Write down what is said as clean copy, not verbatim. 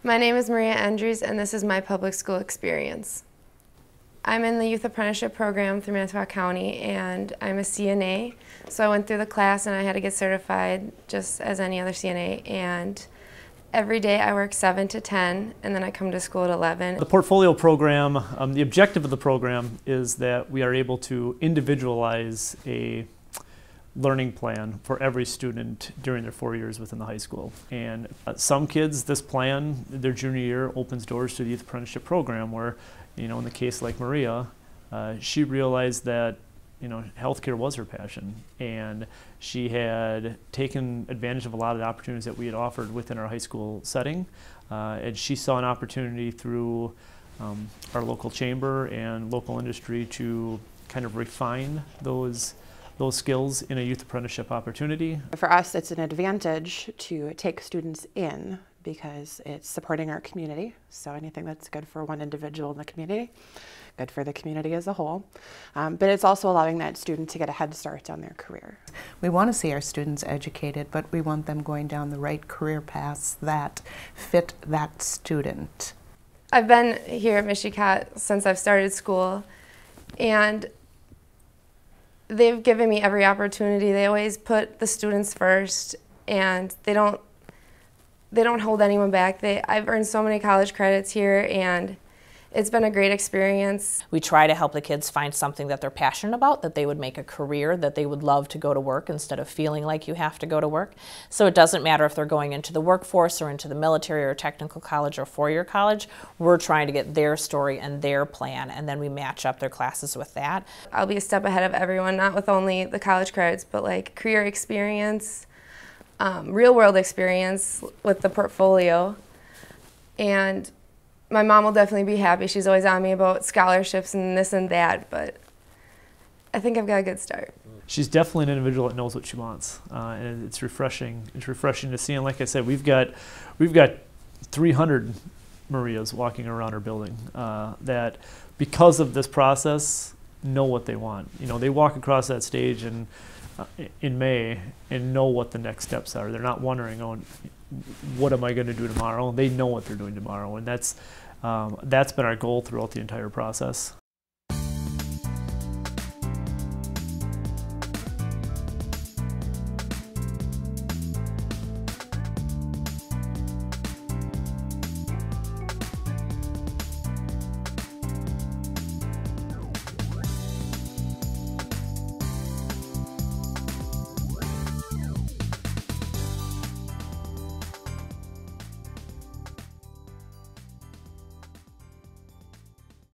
My name is Maria Andrews, and this is my public school experience. I'm in the Youth Apprenticeship Program through Manitowoc County, and I'm a CNA. So I went through the class and I had to get certified just as any other CNA. And every day I work 7 to 10, and then I come to school at 11. The portfolio program, the objective of the program is that we are able to individualize a learning plan for every student during their 4 years within the high school. And some kids, this plan, their junior year, opens doors to the Youth Apprenticeship Program where, in the case like Maria, she realized that, healthcare was her passion, and she had taken advantage of a lot of the opportunities that we had offered within our high school setting, and she saw an opportunity through our local chamber and local industry to kind of refine those skills in a youth apprenticeship opportunity. For us, it's an advantage to take students in because it's supporting our community. So anything that's good for one individual in the community, good for the community as a whole. But it's also allowing that student to get a head start on their career. We want to see our students educated, but we want them going down the right career paths that fit that student. I've been here at Michicat since I've started school, and they've given me every opportunity. They always put the students first, and they don't hold anyone back. I've earned so many college credits here, and it's been a great experience. We try to help the kids find something that they're passionate about, that they would make a career, that they would love to go to work instead of feeling like you have to go to work. So it doesn't matter if they're going into the workforce or into the military or technical college or four-year college. We're trying to get their story and their plan, and then we match up their classes with that. I'll be a step ahead of everyone, not with only the college credits, but like career experience, real-world experience with the portfolio. And my mom will definitely be happy. She's always on me about scholarships and this and that, but I think I've got a good start. She's definitely an individual that knows what she wants, and it's refreshing. It's refreshing to see. And like I said, we've got 300 Marias walking around our building that, because of this process, know what they want. They walk across that stage in May and know what the next steps are. They're not wondering, oh, what am I going to do tomorrow? They know what they're doing tomorrow, and that's been our goal throughout the entire process.